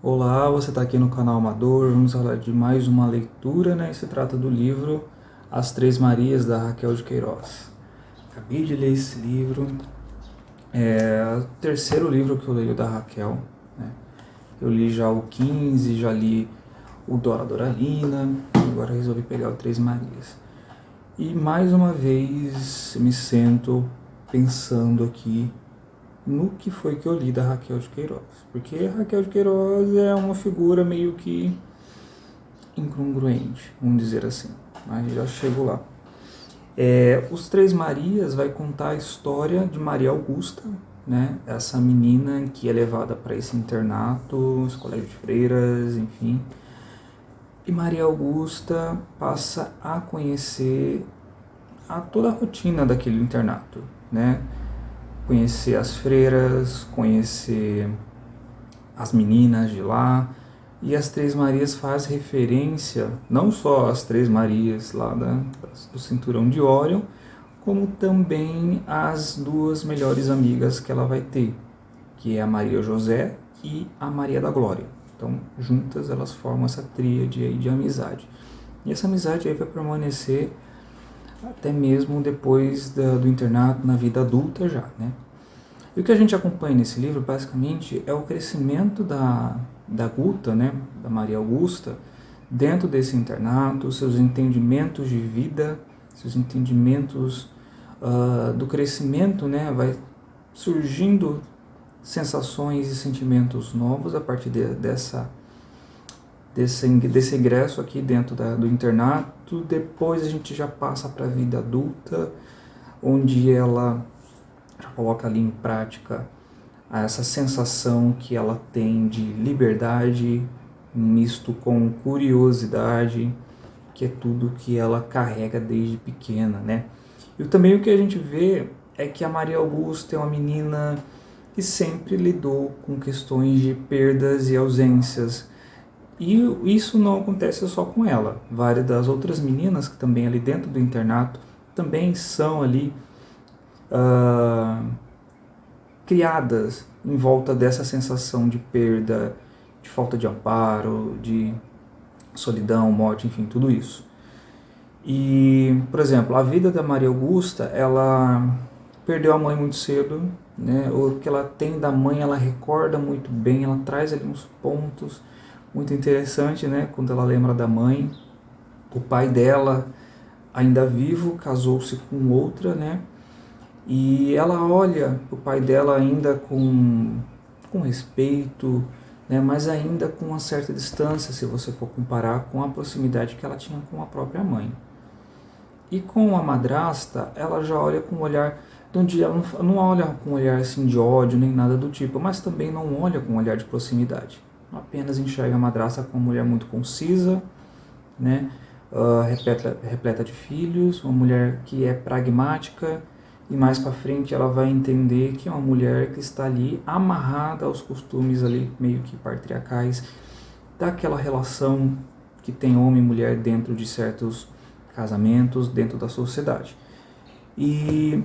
Olá, você está aqui no canal Amador, vamos falar de mais uma leitura, né? Se trata do livro As Três Marias, da Raquel de Queiroz. Acabei de ler esse livro, é o terceiro livro que eu leio da Raquel, né? Eu li já o 15, já li o Dora Doralina, agora resolvi pegar o Três Marias. E mais uma vez me sento pensando aqui no que foi que eu li da Raquel de Queiroz. Porque a Raquel de Queiroz é uma figura meio que incongruente, vamos dizer assim. Mas já chego lá. Os Três Marias vai contar a história de Maria Augusta, né? Essa menina que é levada para esse internato, esse colégio de freiras, enfim. E Maria Augusta passa a conhecer toda a rotina daquele internato, né? Conhecer as freiras, conhecer as meninas de lá. E as Três Marias faz referência não só às Três Marias lá do Cinturão de Órion, como também às duas melhores amigas que ela vai ter, que é a Maria José e a Maria da Glória. Então, juntas elas formam essa tríade aí de amizade. E essa amizade aí vai permanecer até mesmo depois do internato, na vida adulta já, né? E o que a gente acompanha nesse livro, basicamente, é o crescimento da Guta, né, da Maria Augusta, dentro desse internato, seus entendimentos de vida, seus entendimentos do crescimento, né, vai surgindo sensações e sentimentos novos a partir desse ingresso aqui dentro do internato. Depois a gente já passa para a vida adulta, onde ela já coloca ali em prática essa sensação que ela tem de liberdade, misto com curiosidade, que é tudo que ela carrega desde pequena, né? E também o que a gente vê é que a Maria Augusta é uma menina que sempre lidou com questões de perdas e ausências. E isso não acontece só com ela. Várias das outras meninas que também ali dentro do internato também são ali criadas em volta dessa sensação de perda, de falta de amparo, de solidão, morte, enfim, tudo isso. E, por exemplo, a vida da Maria Augusta, ela perdeu a mãe muito cedo, né? O que ela tem da mãe, ela recorda muito bem, ela traz ali uns pontos muito interessantes, né? Quando ela lembra da mãe. O pai dela, ainda vivo, casou-se com outra, né? E ela olha o pai dela ainda com respeito, né, mas ainda com uma certa distância, se você for comparar com a proximidade que ela tinha com a própria mãe. E com a madrasta, ela já olha com um olhar, onde ela não olha com um olhar assim de ódio nem nada do tipo, mas também não olha com um olhar de proximidade. Apenas enxerga a madrasta como uma mulher muito concisa, né, repleta de filhos, uma mulher que é pragmática. E mais para frente ela vai entender que é uma mulher que está ali amarrada aos costumes ali meio que patriarcais daquela relação que tem homem e mulher dentro de certos casamentos, dentro da sociedade. E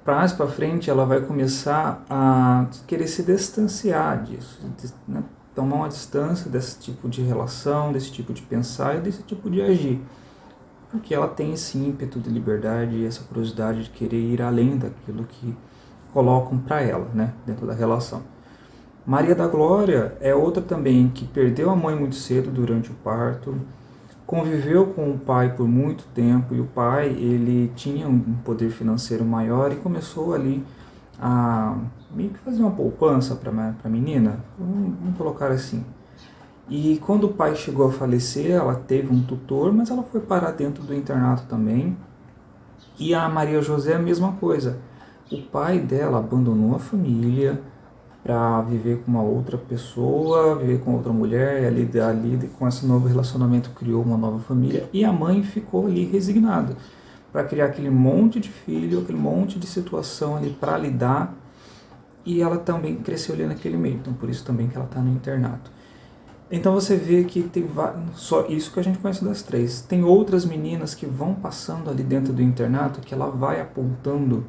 mais para frente ela vai começar a querer se distanciar disso, né? Tomar uma distância desse tipo de relação, desse tipo de pensar e desse tipo de agir. Porque ela tem esse ímpeto de liberdade e essa curiosidade de querer ir além daquilo que colocam para ela, né, dentro da relação. Maria da Glória é outra também que perdeu a mãe muito cedo durante o parto, conviveu com o pai por muito tempo, e o pai ele tinha um poder financeiro maior e começou ali a meio que fazer uma poupança para a menina, vamos colocar assim. E quando o pai chegou a falecer, ela teve um tutor, mas ela foi parar dentro do internato também. E a Maria José a mesma coisa. O pai dela abandonou a família para viver com uma outra pessoa, viver com outra mulher, e ali com esse novo relacionamento criou uma nova família. E a mãe ficou ali resignada para criar aquele monte de filho, aquele monte de situação ali para lidar. E ela também cresceu ali naquele meio, então por isso também que ela está no internato. Então você vê que tem só isso que a gente conhece das três. Tem outras meninas que vão passando ali dentro do internato, que ela vai apontando,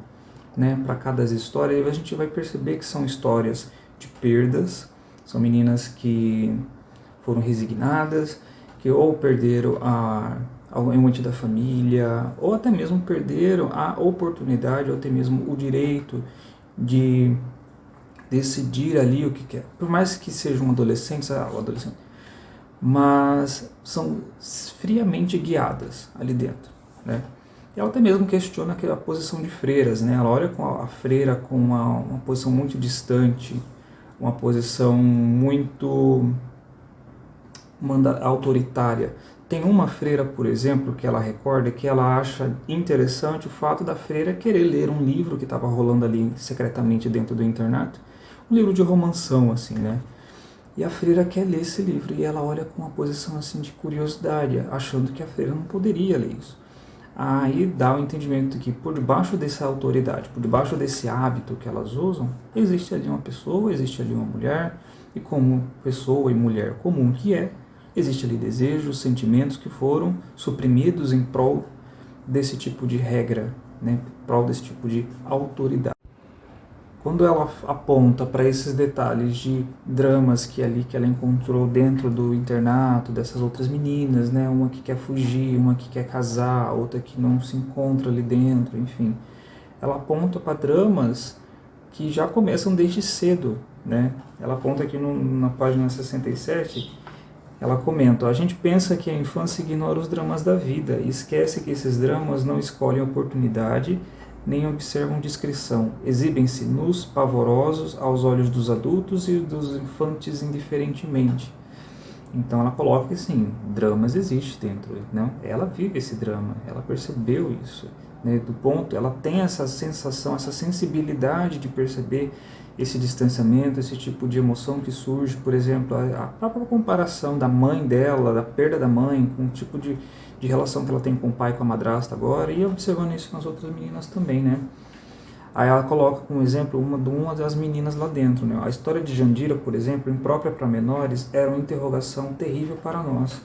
né, para cada história, e a gente vai perceber que são histórias de perdas, São meninas que foram resignadas, que ou perderam um ente da família, ou até mesmo perderam a oportunidade, ou até mesmo o direito de decidir ali o que quer. Por mais que sejam adolescentes, mas são friamente guiadas ali dentro, né? E ela até mesmo questiona a posição de freiras, né? Ela olha com a freira com uma posição muito distante, uma posição muito autoritária. Tem uma freira, por exemplo, que ela recorda que ela acha interessante o fato da freira querer ler um livro que estava rolando ali secretamente dentro do internato, um livro de romanção, assim, né? E a freira quer ler esse livro e ela olha com uma posição assim de curiosidade, achando que a freira não poderia ler isso. Aí dá o entendimento que por debaixo dessa autoridade, por debaixo desse hábito que elas usam, existe ali uma pessoa, existe ali uma mulher, e como pessoa e mulher comum que é, existe ali desejos, sentimentos que foram suprimidos em prol desse tipo de regra, né? Em prol desse tipo de autoridade. Quando ela aponta para esses detalhes de dramas que ela encontrou dentro do internato, dessas outras meninas, né? Uma que quer fugir, uma que quer casar, outra que não se encontra ali dentro, enfim. Ela aponta para dramas que já começam desde cedo, né? Ela aponta aqui na página 67, ela comenta: a gente pensa que a infância ignora os dramas da vida e esquece que esses dramas não escolhem oportunidade nem observam discrição, exibem-se nus, pavorosos aos olhos dos adultos e dos infantes indiferentemente. Então ela coloca que sim, dramas existem dentro, né? Ela vive esse drama, ela percebeu isso, né? Do ponto, ela tem essa sensação, essa sensibilidade de perceber esse distanciamento, esse tipo de emoção que surge, por exemplo, a própria comparação da mãe dela, da perda da mãe, com o tipo de relação que ela tem com o pai e com a madrasta agora, e observando isso nas outras meninas também, né? Aí ela coloca como exemplo uma das meninas lá dentro, né? A história de Jandira, por exemplo, imprópria para menores, era uma interrogação terrível para nós,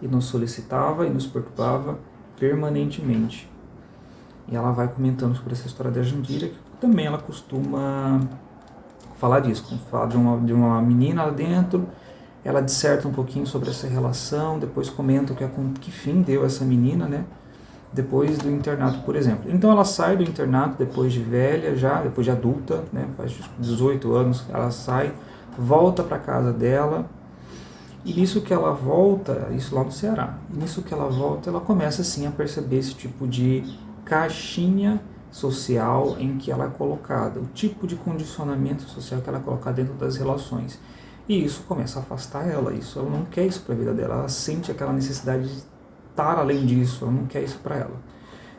e nos solicitava e nos perturbava permanentemente. E ela vai comentando sobre essa história da Jandira, que também ela costuma falar disso, fala de uma menina lá dentro. Ela disserta um pouquinho sobre essa relação, depois comenta que fim deu essa menina, né? Depois do internato, por exemplo. Então ela sai do internato depois de velha, depois de adulta, né? Faz 18 anos, ela sai, volta para casa dela, e nisso que ela volta, isso lá no Ceará, nisso que ela volta, ela começa assim a perceber esse tipo de caixinha social em que ela é colocada, o tipo de condicionamento social que ela é colocada dentro das relações. E isso começa a afastar ela, ela não quer isso para a vida dela, ela sente aquela necessidade de estar além disso, ela não quer isso para ela.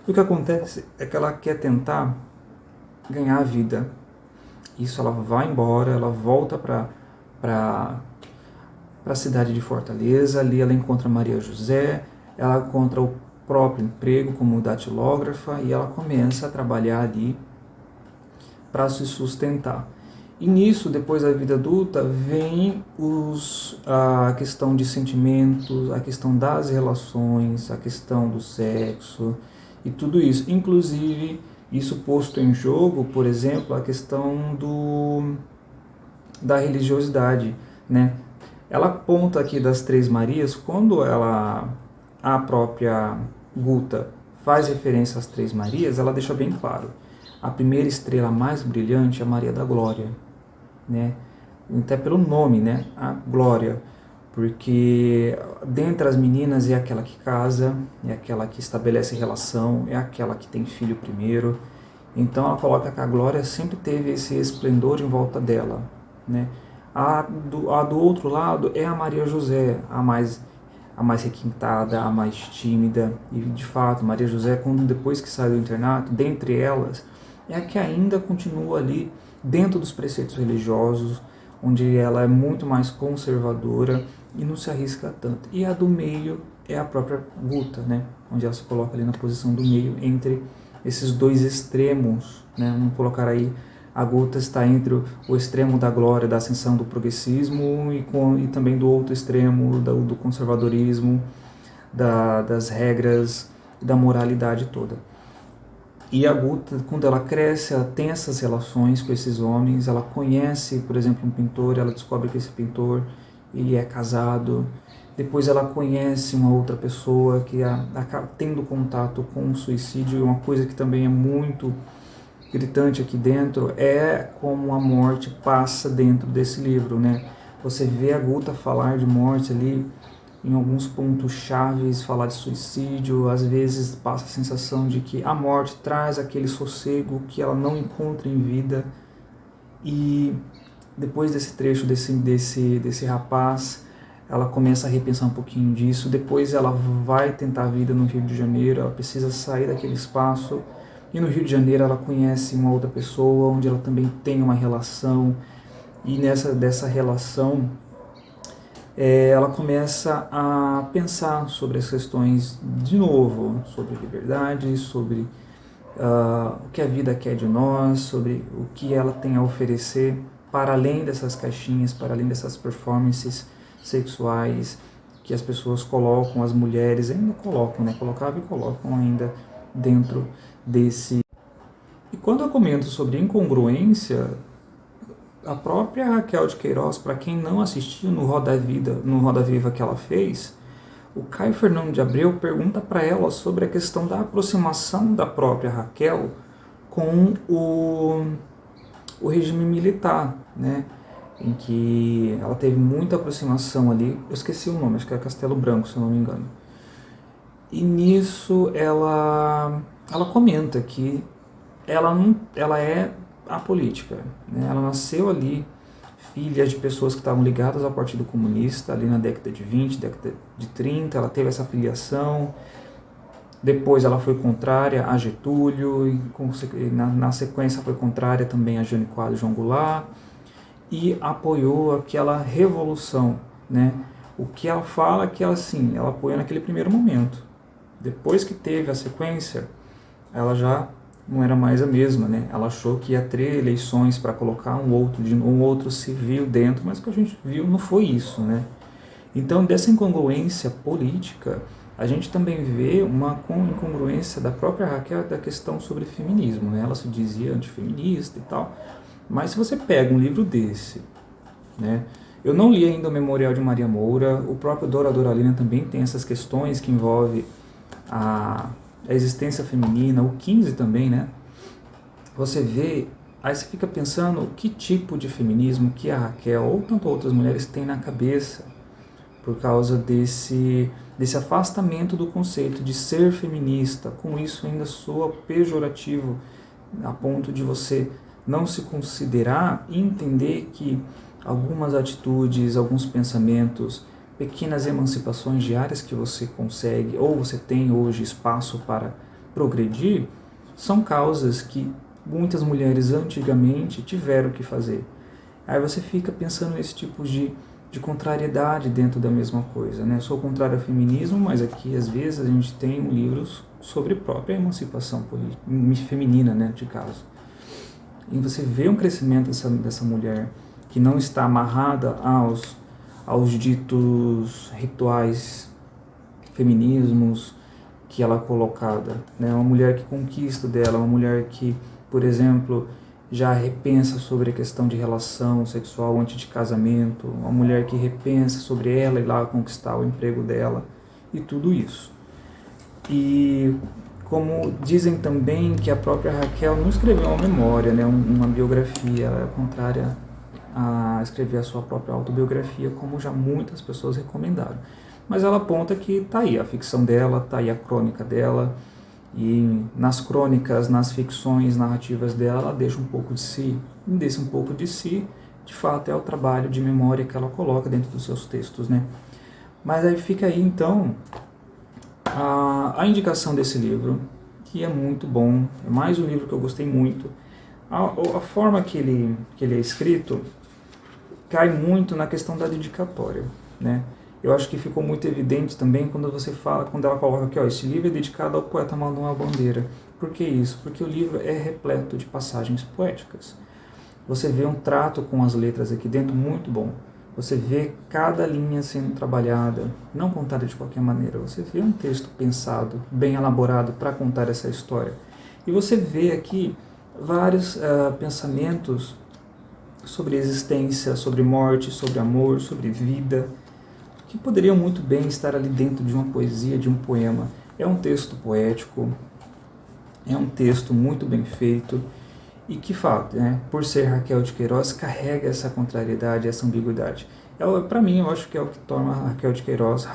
E o que acontece é que ela quer tentar ganhar a vida. Isso, ela vai embora, ela volta para a cidade de Fortaleza, ali ela encontra Maria José, ela encontra o próprio emprego como datilógrafa e ela começa a trabalhar ali para se sustentar. E nisso, depois da vida adulta, vem a questão de sentimentos, a questão das relações, a questão do sexo e tudo isso. Inclusive, isso posto em jogo, por exemplo, a questão da religiosidade, né? Ela aponta aqui das Três Marias, quando a própria Guta faz referência às Três Marias, ela deixa bem claro: a primeira estrela mais brilhante é a Maria da Glória, né? Até pelo nome, né? A Glória, porque dentre as meninas é aquela que casa, é aquela que estabelece relação, é aquela que tem filho primeiro. Então ela coloca que a Glória sempre teve esse esplendor em volta dela, né? A do outro lado é a Maria José, a mais requintada, a mais tímida. E de fato, Maria José, depois que sai do internato, dentre elas, é a que ainda continua ali dentro dos preceitos religiosos, onde ela é muito mais conservadora e não se arrisca tanto. E a do meio é a própria Guta, né? Onde ela se coloca ali na posição do meio entre esses dois extremos, né? Vamos colocar aí, a Guta está entre o extremo da glória, da ascensão do progressismo e também do outro extremo do conservadorismo, das regras e da moralidade toda. E a Guta, quando ela cresce, ela tem essas relações com esses homens, ela conhece, por exemplo, um pintor, ela descobre que esse pintor, ele é casado, depois ela conhece uma outra pessoa que acaba tendo contato com o suicídio, e uma coisa que também é muito gritante aqui dentro é como a morte passa dentro desse livro, né? Você vê a Guta falar de morte ali, em alguns pontos chaves, falar de suicídio, às vezes passa a sensação de que a morte traz aquele sossego que ela não encontra em vida. E depois desse trecho desse rapaz, ela começa a repensar um pouquinho disso, depois ela vai tentar a vida no Rio de Janeiro, ela precisa sair daquele espaço, e no Rio de Janeiro ela conhece uma outra pessoa, onde ela também tem uma relação, e dessa relação ela começa a pensar sobre as questões de novo, sobre liberdade, sobre o que a vida quer de nós, sobre o que ela tem a oferecer para além dessas caixinhas, para além dessas performances sexuais que as pessoas colocam, as mulheres ainda colocam, né? Colocavam e colocam ainda dentro desse. E quando eu comento sobre incongruência, a própria Raquel de Queiroz, para quem não assistiu no Roda Viva que ela fez, o Caio Fernando de Abreu pergunta para ela sobre a questão da aproximação da própria Raquel com o regime militar, né? Em que ela teve muita aproximação ali, eu esqueci o nome, acho que é Castelo Branco, se eu não me engano. E nisso ela comenta que ela é apolítica, né? Ela nasceu ali, filha de pessoas que estavam ligadas ao Partido Comunista, ali na década de 20, década de 30, ela teve essa filiação, depois ela foi contrária a Getúlio, e na sequência foi contrária também a Jânio Quadros e João Goulart, e apoiou aquela revolução, né? O que ela fala é que ela apoiou naquele primeiro momento. Depois que teve a sequência, ela já não era mais a mesma, né? Ela achou que ia ter eleições para colocar um outro civil dentro, mas o que a gente viu não foi isso, né? Então, dessa incongruência política, a gente também vê uma incongruência da própria Raquel da questão sobre feminismo, né? Ela se dizia antifeminista e tal, mas se você pega um livro desse, né? Eu não li ainda o Memorial de Maria Moura, o próprio Dora Doralina também tem essas questões que envolvem a existência feminina, o 15 também, né? Você vê, aí você fica pensando que tipo de feminismo que a Raquel ou tanto outras mulheres têm na cabeça por causa desse afastamento do conceito de ser feminista. Com isso ainda soa pejorativo a ponto de você não se considerar e entender que algumas atitudes, alguns pensamentos, pequenas emancipações diárias que você consegue ou você tem hoje espaço para progredir, são causas que muitas mulheres antigamente tiveram que fazer. Aí você fica pensando nesse tipo de contrariedade dentro da mesma coisa, né? Eu sou contrário ao feminismo, mas aqui às vezes a gente tem livros sobre própria emancipação feminina, né, de caso. E você vê um crescimento dessa mulher que não está amarrada aos ditos rituais feminismos que ela é colocada, né? Uma mulher que conquista dela, uma mulher que, por exemplo, já repensa sobre a questão de relação sexual antes de casamento, uma mulher que repensa sobre ela ir lá conquistar o emprego dela e tudo isso. E como dizem também que a própria Raquel não escreveu uma memória, né, uma biografia, ela é contrária a escrever a sua própria autobiografia, como já muitas pessoas recomendaram. Mas ela aponta que está aí a ficção dela, está aí a crônica dela, e nas crônicas, nas ficções narrativas dela, ela deixa um pouco de si. Desse um pouco de si, de fato, é o trabalho de memória que ela coloca dentro dos seus textos, né? Mas aí fica aí, então, a indicação desse livro, que é muito bom, é mais um livro que eu gostei muito. A forma que ele é escrito cai muito na questão da dedicatória, né? Eu acho que ficou muito evidente também quando ela coloca aqui, ó, esse livro é dedicado ao poeta Manuel Bandeira. Por que isso? Porque o livro é repleto de passagens poéticas. Você vê um trato com as letras aqui dentro muito bom. Você vê cada linha sendo trabalhada, não contada de qualquer maneira. Você vê um texto pensado, bem elaborado para contar essa história. E você vê aqui vários pensamentos sobre existência, sobre morte, sobre amor, sobre vida, que poderiam muito bem estar ali dentro de uma poesia, de um poema. É um texto poético, é um texto muito bem feito e que, fato, né, por ser Raquel de Queiroz, carrega essa contrariedade, essa ambiguidade. Para mim, eu acho que é o que torna Raquel de Queiroz,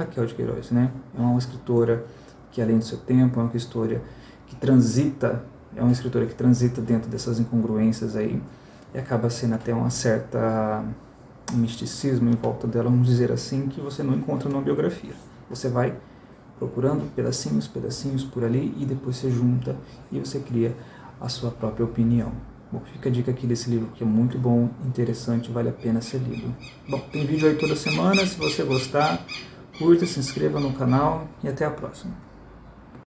né? É uma escritora que, além do seu tempo, é uma escritora que transita, dentro dessas incongruências aí, e acaba sendo até uma certa misticismo em volta dela, vamos dizer assim, que você não encontra numa biografia. Você vai procurando pedacinhos por ali e depois você junta e você cria a sua própria opinião. Bom, fica a dica aqui desse livro que é muito bom, interessante, vale a pena ser lido. Bom, tem vídeo aí toda semana, se você gostar, curta, se inscreva no canal e até a próxima.